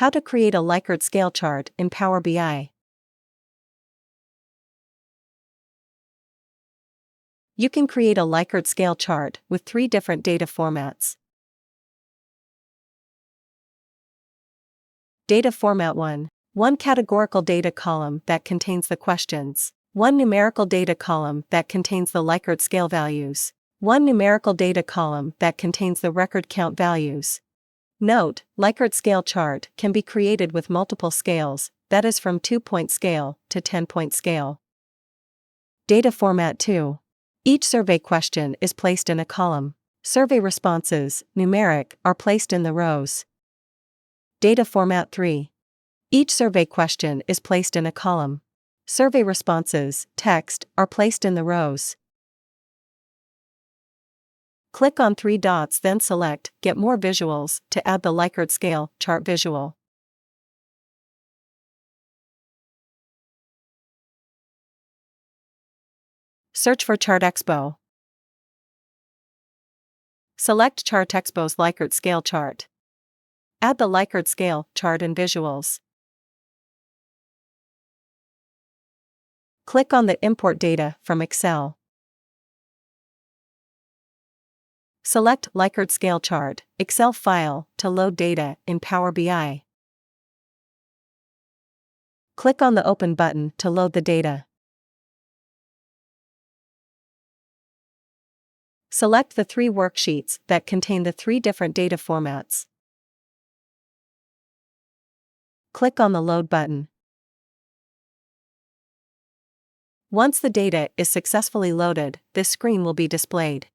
How to create a Likert scale chart in Power BI. You can create a Likert scale chart with 3 different data formats. Data Format 1. One categorical data column that contains the questions. One numerical data column that contains the Likert scale values. One numerical data column that contains the record count values. Note, Likert scale chart can be created with multiple scales, that is from 2-point scale to 10-point scale. Data Format 2. Each survey question is placed in a column. Survey responses, numeric, are placed in the rows. Data Format 3. Each survey question is placed in a column. Survey responses, text, are placed in the rows. Click on 3 dots, then select Get More Visuals to add the Likert scale chart visual. Search for ChartExpo. Select ChartExpo's Likert Scale Chart. Add the Likert Scale Chart in Visuals. Click on the Import Data from Excel. Select Likert Scale Chart, Excel file, to load data in Power BI. Click on the Open button to load the data. Select the 3 worksheets that contain the 3 different data formats. Click on the Load button. Once the data is successfully loaded, this screen will be displayed.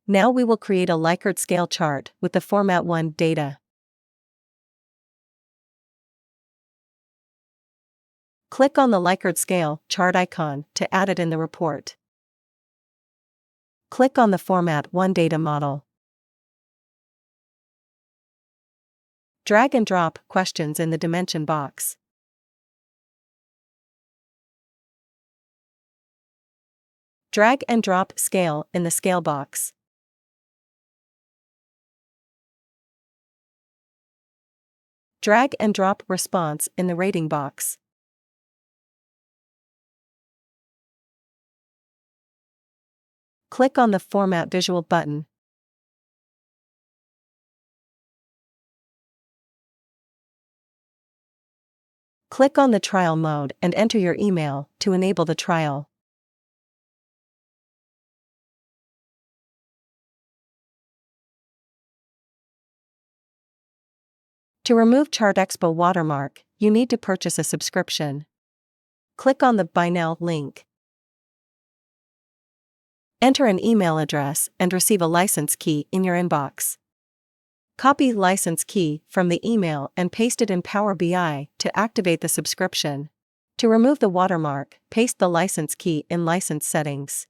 Now we will create a Likert scale chart with the Format 1 data. Click on the Likert scale chart icon to add it in the report. Click on the Format 1 data model. Drag and drop questions in the dimension box. Drag and drop scale in the scale box. Drag and drop response in the rating box. Click on the Format Visual button. Click on the trial mode and enter your email to enable the trial. To remove ChartExpo watermark, you need to purchase a subscription. Click on the Buy Now link. Enter an email address and receive a license key in your inbox. Copy license key from the email and paste it in Power BI to activate the subscription. To remove the watermark, paste the license key in License Settings.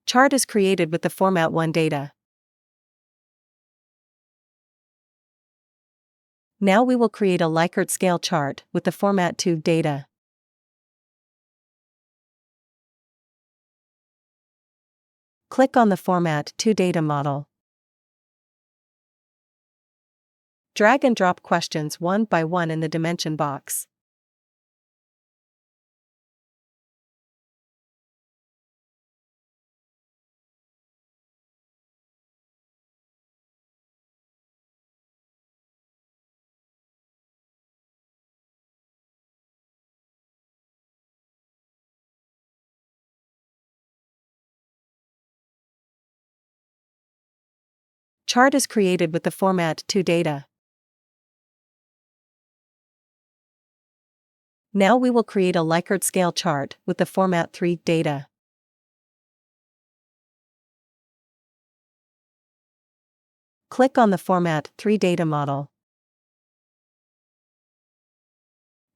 Chart is created with the Format 1 data. Now we will create a Likert scale chart with the Format 2 data. Click on the Format 2 data model. Drag and drop questions one by one in the dimension box. Chart is created with the Format 2 data. Now we will create a Likert scale chart with the Format 3 data. Click on the Format 3 data model.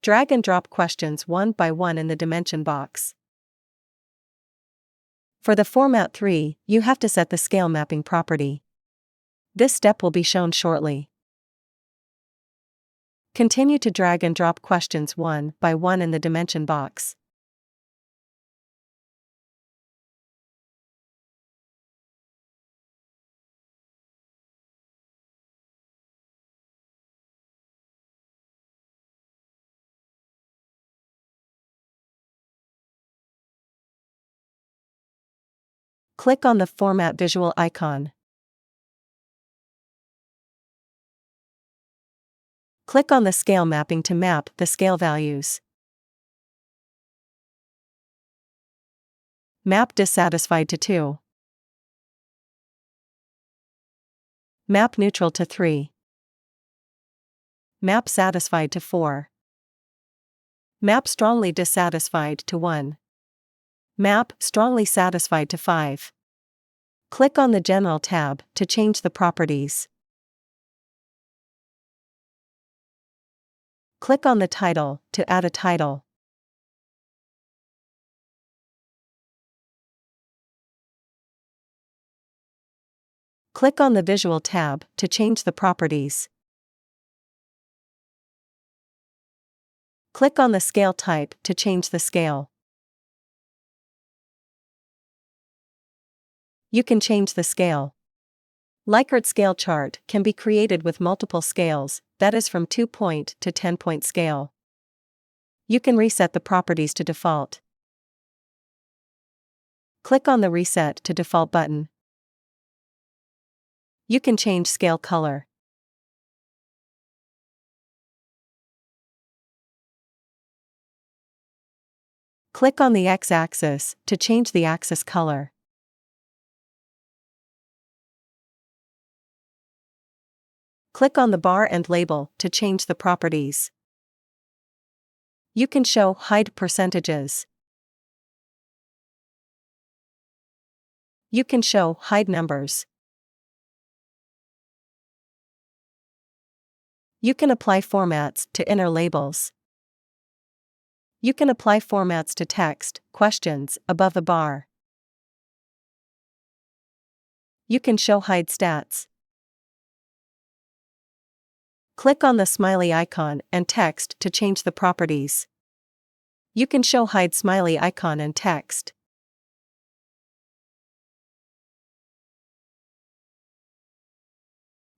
Drag and drop questions one by one in the dimension box. For the Format 3, you have to set the scale mapping property. This step will be shown shortly. Continue to drag and drop questions one by one in the dimension box. Click on the Format Visual icon. Click on the scale mapping to map the scale values. Map dissatisfied to 2. Map neutral to 3. Map satisfied to 4. Map strongly dissatisfied to 1. Map strongly satisfied to 5. Click on the General tab to change the properties. Click on the title to add a title. Click on the Visual tab to change the properties. Click on the Scale type to change the scale. You can change the scale. Likert Scale Chart can be created with multiple scales, that is from 2-point to 10-point scale. You can reset the properties to default. Click on the Reset to Default button. You can change scale color. Click on the X-axis to change the axis color. Click on the bar and label to change the properties. You can show hide percentages. You can show hide numbers. You can apply formats to inner labels. You can apply formats to text, questions, above the bar. You can show hide stats. Click on the smiley icon and text to change the properties. You can show hide smiley icon and text.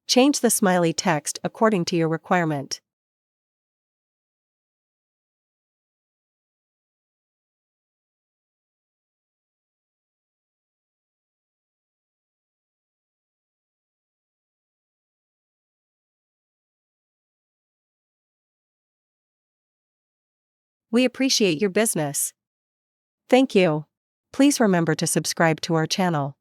Change the smiley text according to your requirement. We appreciate your business. Thank you. Please remember to subscribe to our channel.